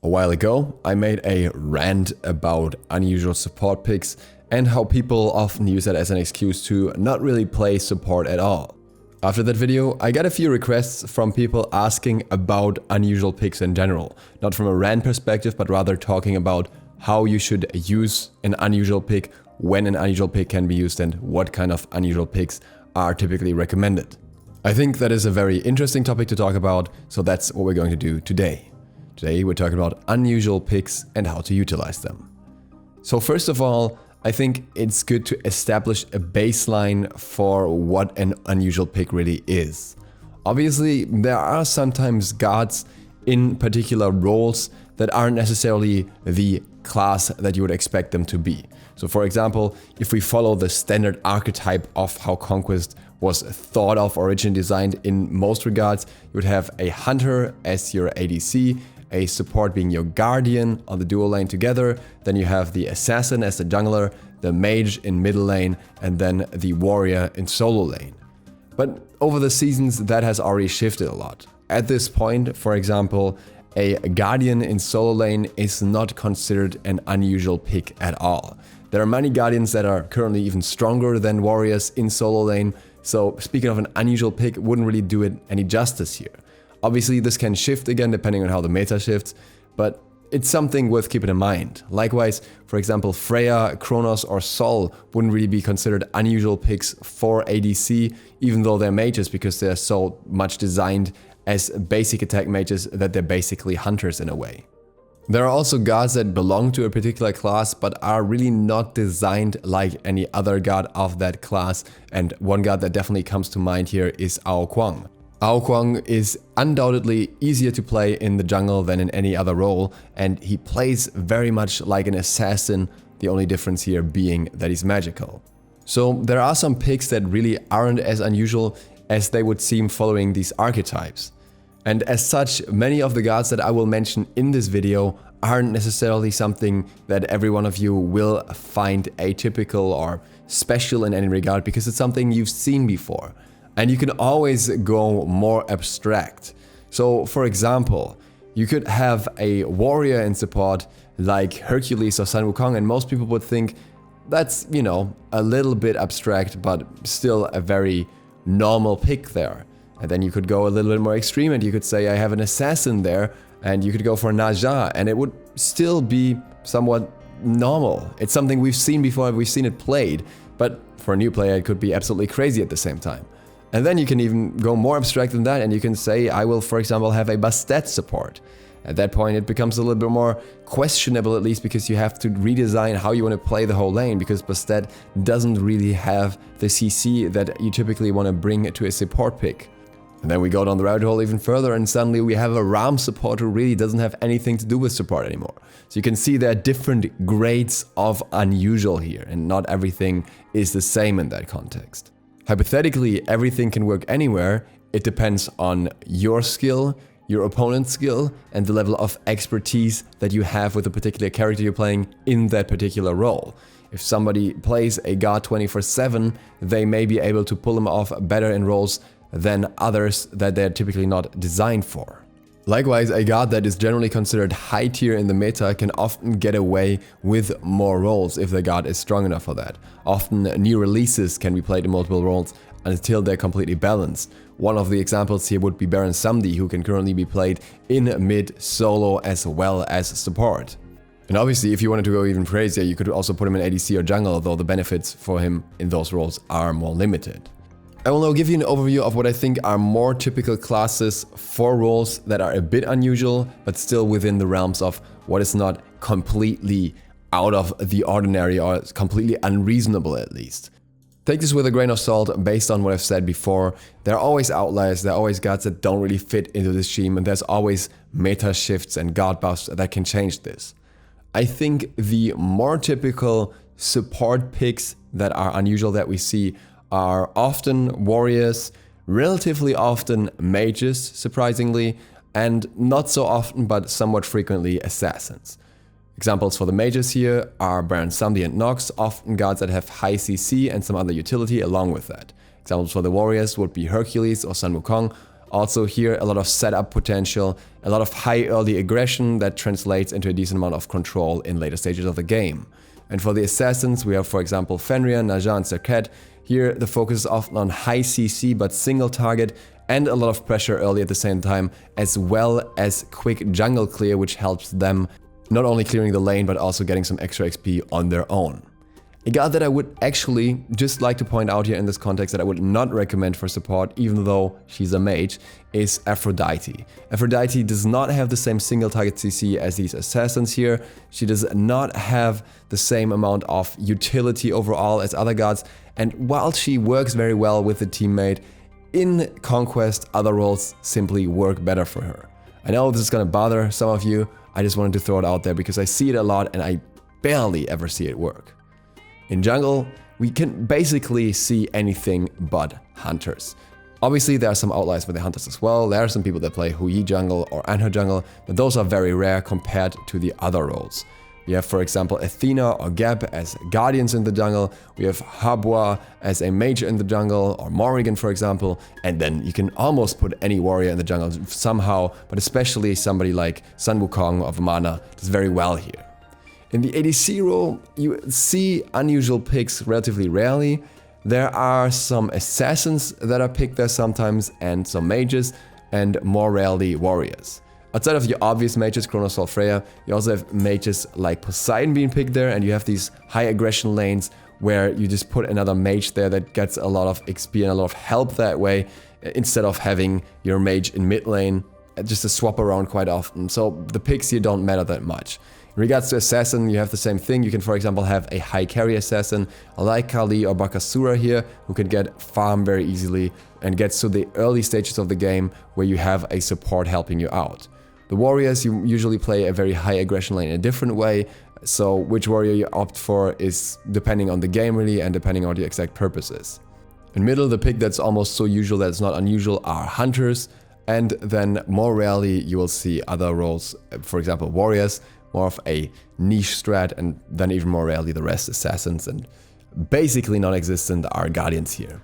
A while ago, I made a rant about unusual support picks and how people often use that as an excuse to not really play support at all. After that video, I got a few requests from people asking about unusual picks in general. Not from a rant perspective, but rather talking about how you should use an unusual pick, when an unusual pick can be used, and what kind of unusual picks are typically recommended. I think that is a very interesting topic to talk about, so that's what we're going to do today. Today we're talking about unusual picks and how to utilize them. So first of all, I think it's good to establish a baseline for what an unusual pick really is. Obviously, there are sometimes gods in particular roles that aren't necessarily the class that you would expect them to be. So for example, if we follow the standard archetype of how Conquest was thought of, originally designed in most regards, you would have a hunter as your ADC, a support being your guardian on the dual lane together, then you have the assassin as the jungler, the mage in middle lane, and then the warrior in solo lane. But over the seasons that has already shifted a lot. At this point, for example, a guardian in solo lane is not considered an unusual pick at all. There are many guardians that are currently even stronger than warriors in solo lane, so speaking of an unusual pick wouldn't really do it any justice here. Obviously, this can shift again depending on how the meta shifts, but it's something worth keeping in mind. Likewise, for example, Freya, Kronos or Sol wouldn't really be considered unusual picks for ADC, even though they're mages, because they're so much designed as basic attack mages that they're basically hunters in a way. There are also gods that belong to a particular class but are really not designed like any other god of that class, and one god that definitely comes to mind here is Ao Kuang. Ao Kuang is undoubtedly easier to play in the jungle than in any other role, and he plays very much like an assassin, the only difference here being that he's magical. So there are some picks that really aren't as unusual as they would seem following these archetypes. And as such, many of the gods that I will mention in this video aren't necessarily something that every one of you will find atypical or special in any regard, because it's something you've seen before. And you can always go more abstract. So for example, you could have a warrior in support like Hercules or Sun Wukong, and most people would think that's, you know, a little bit abstract, but still a very normal pick there. And then you could go a little bit more extreme and you could say I have an assassin there, and you could go for Naja, and it would still be somewhat normal. It's something we've seen before, we've seen it played, but for a new player it could be absolutely crazy at the same time. And then you can even go more abstract than that, and you can say I will, for example, have a Bastet support. At that point it becomes a little bit more questionable, at least because you have to redesign how you want to play the whole lane, because Bastet doesn't really have the CC that you typically want to bring to a support pick. And then we go down the rabbit hole even further, and suddenly we have a Ram support who really doesn't have anything to do with support anymore. So you can see there are different grades of unusual here, and not everything is the same in that context. Hypothetically, everything can work anywhere. It depends on your skill, your opponent's skill, and the level of expertise that you have with the particular character you're playing in that particular role. If somebody plays a god 24/7, they may be able to pull them off better in roles than others that they're typically not designed for. Likewise, a god that is generally considered high tier in the meta can often get away with more roles if the god is strong enough for that. Often new releases can be played in multiple roles until they're completely balanced. One of the examples here would be Baron Samedi, who can currently be played in mid, solo as well as support. And obviously, if you wanted to go even crazier, you could also put him in ADC or jungle, though the benefits for him in those roles are more limited. I will now give you an overview of what I think are more typical classes for roles that are a bit unusual, but still within the realms of what is not completely out of the ordinary or completely unreasonable at least. Take this with a grain of salt based on what I've said before. There are always outliers, there are always gods that don't really fit into this scheme, and there's always meta shifts and god buffs that can change this. I think the more typical support picks that are unusual that we see are often warriors, relatively often mages, surprisingly, and not so often but somewhat frequently assassins. Examples for the mages here are Baron Samedi and Nox, often gods that have high CC and some other utility along with that. Examples for the warriors would be Hercules or Sun Wukong, Also here, a lot of setup potential, a lot of high early aggression that translates into a decent amount of control in later stages of the game. And for the assassins, we have, for example, Fenrir, Naja, and Serket. Here, the focus is often on high CC but single target, and a lot of pressure early at the same time, as well as quick jungle clear, which helps them not only clearing the lane, but also getting some extra XP on their own. A god that I would actually just like to point out here in this context that I would not recommend for support, even though she's a mage, is Aphrodite. Aphrodite does not have the same single target CC as these assassins here. She does not have the same amount of utility overall as other gods, and while she works very well with the teammate, in Conquest, other roles simply work better for her. I know this is gonna bother some of you, I just wanted to throw it out there because I see it a lot and I barely ever see it work. In jungle, we can basically see anything but hunters. Obviously, there are some outliers with the hunters as well. There are some people that play Hui jungle or Anhur jungle, but those are very rare compared to the other roles. We have, for example, Athena or Geb as guardians in the jungle. We have Habwa as a mage in the jungle, or Morrigan, for example. And then you can almost put any warrior in the jungle somehow, but especially somebody like Sun Wukong of Mana does very well here. In the ADC role, you see unusual picks relatively rarely. There are some assassins that are picked there sometimes, and some mages, and more rarely warriors. Outside of your obvious mages, Kronos, Sol, Freya, you also have mages like Poseidon being picked there, and you have these high aggression lanes where you just put another mage there that gets a lot of XP and a lot of help that way, instead of having your mage in mid lane, just to swap around quite often. So the picks here don't matter that much. In regards to assassin, you have the same thing. You can, for example, have a high carry assassin like Kali or Bakasura here, who can get farm very easily and gets to the early stages of the game where you have a support helping you out. The warriors, you usually play a very high aggression lane in a different way, so which warrior you opt for is depending on the game really and depending on the exact purposes. In middle, the pick that's almost so usual that it's not unusual are hunters, and then more rarely you will see other roles, for example warriors, more of a niche strat, and then even more rarely the rest assassins, and basically non-existent are guardians here.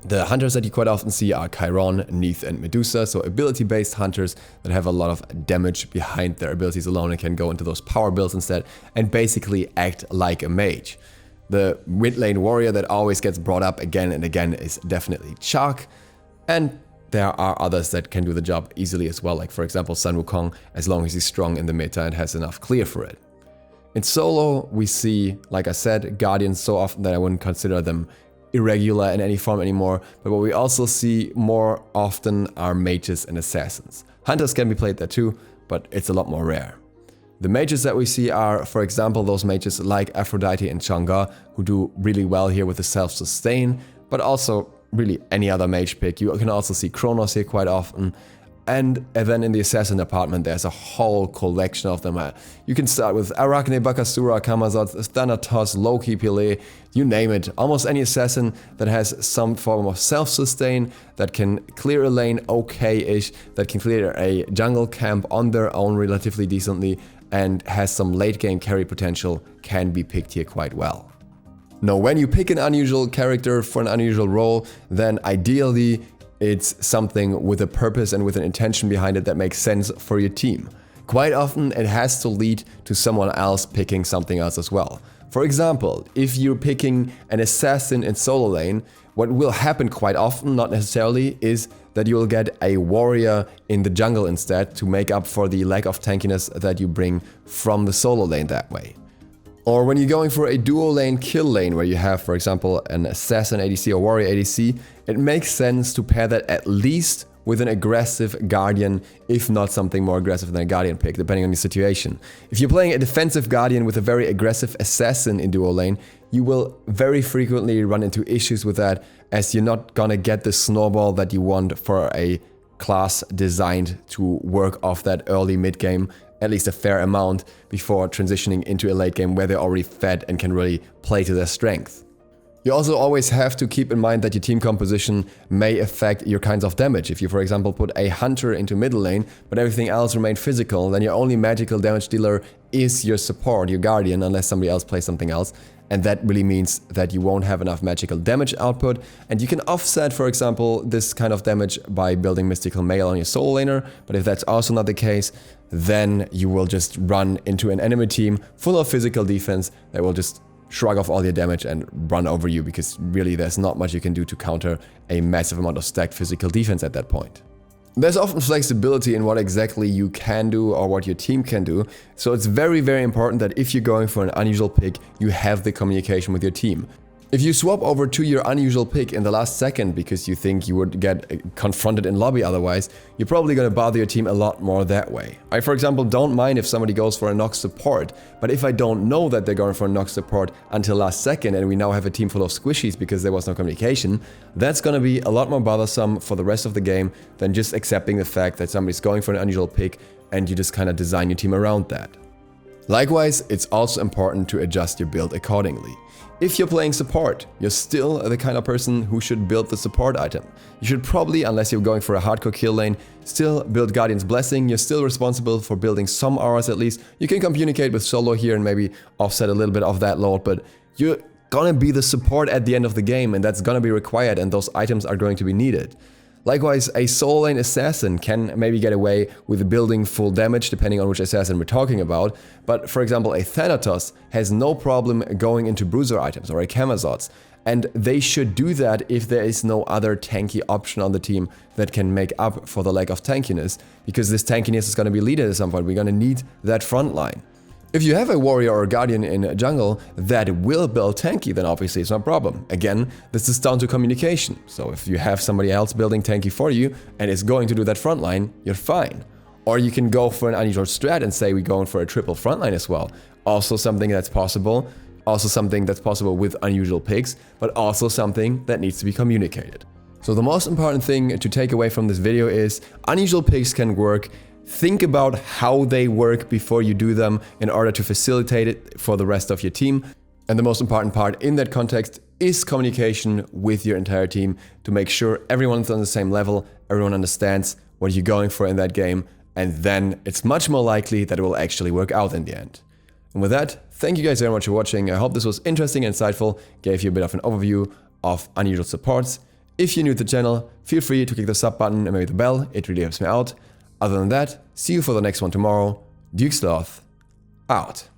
The hunters that you quite often see are Chiron, Neith, and Medusa, so ability-based hunters that have a lot of damage behind their abilities alone and can go into those power builds instead and basically act like a mage. The mid lane warrior that always gets brought up again and again is definitely Chaac, and there are others that can do the job easily as well, like for example Sun Wukong, as long as he's strong in the meta and has enough clear for it. In solo, we see, like I said, guardians so often that I wouldn't consider them irregular in any form anymore, but what we also see more often are mages and assassins. Hunters can be played there too, but it's a lot more rare. The mages that we see are, for example, those mages like Aphrodite and Chang'e, who do really well here with the self-sustain, but also really any other mage pick. You can also see Kronos here quite often. And then in the assassin department, there's a whole collection of them. You can start with Arachne, Bakasura, Camazotz, Thanatos, Loki, Pele, you name it. Almost any assassin that has some form of self-sustain, that can clear a lane okay-ish, that can clear a jungle camp on their own relatively decently, and has some late-game carry potential, can be picked here quite well. Now, when you pick an unusual character for an unusual role, then ideally it's something with a purpose and with an intention behind it that makes sense for your team. Quite often it has to lead to someone else picking something else as well. For example, if you're picking an assassin in solo lane, what will happen quite often, not necessarily, is that you will get a warrior in the jungle instead to make up for the lack of tankiness that you bring from the solo lane that way. Or when you're going for a duo lane kill lane where you have, for example, an assassin ADC or warrior ADC, it makes sense to pair that at least with an aggressive guardian, if not something more aggressive than a guardian pick, depending on the situation. If you're playing a defensive guardian with a very aggressive assassin in duo lane, you will very frequently run into issues with that, as you're not gonna get the snowball that you want for a class designed to work off that early mid game, at least a fair amount, before transitioning into a late game where they're already fed and can really play to their strength. You also always have to keep in mind that your team composition may affect your kinds of damage. If you, for example, put a hunter into middle lane, but everything else remained physical, then your only magical damage dealer is your support, your guardian, unless somebody else plays something else. And that really means that you won't have enough magical damage output. And you can offset, for example, this kind of damage by building Mystical Mail on your solo laner. But if that's also not the case, then you will just run into an enemy team full of physical defense that will just shrug off all your damage and run over you, because really there's not much you can do to counter a massive amount of stacked physical defense at that point. There's often flexibility in what exactly you can do or what your team can do, so it's very, very important that if you're going for an unusual pick, you have the communication with your team. If you swap over to your unusual pick in the last second because you think you would get confronted in lobby otherwise, you're probably going to bother your team a lot more that way. I, for example, don't mind if somebody goes for a Nox support, but if I don't know that they're going for a Nox support until last second and we now have a team full of squishies because there was no communication, that's going to be a lot more bothersome for the rest of the game than just accepting the fact that somebody's going for an unusual pick and you just kind of design your team around that. Likewise, it's also important to adjust your build accordingly. If you're playing support, you're still the kind of person who should build the support item. You should probably, unless you're going for a hardcore kill lane, still build Guardian's Blessing. You're still responsible for building some auras at least. You can communicate with solo here and maybe offset a little bit of that load, but you're gonna be the support at the end of the game, and that's gonna be required, and those items are going to be needed. Likewise, a solo lane assassin can maybe get away with building full damage depending on which assassin we're talking about, but for example a Thanatos has no problem going into bruiser items or a Camazotz, and they should do that if there is no other tanky option on the team that can make up for the lack of tankiness, because this tankiness is going to be needed at some point. We're going to need that front line. If you have a warrior or a guardian in jungle that will build tanky, then obviously it's no problem. Again, this is down to communication. So if you have somebody else building tanky for you and is going to do that front line, you're fine. Or you can go for an unusual strat and say we're going for a triple front line as well. Also something that's possible. Also something that's possible with unusual picks, but also something that needs to be communicated. So the most important thing to take away from this video is unusual picks can work. Think about how they work before you do them in order to facilitate it for the rest of your team. And the most important part in that context is communication with your entire team to make sure everyone's on the same level, everyone understands what you're going for in that game, and then it's much more likely that it will actually work out in the end. And with that, thank you guys very much for watching. I hope this was interesting and insightful, gave you a bit of an overview of unusual supports. If you're new to the channel, feel free to click the sub button and maybe the bell, it really helps me out. Other than that, see you for the next one tomorrow. DukeSloth, out.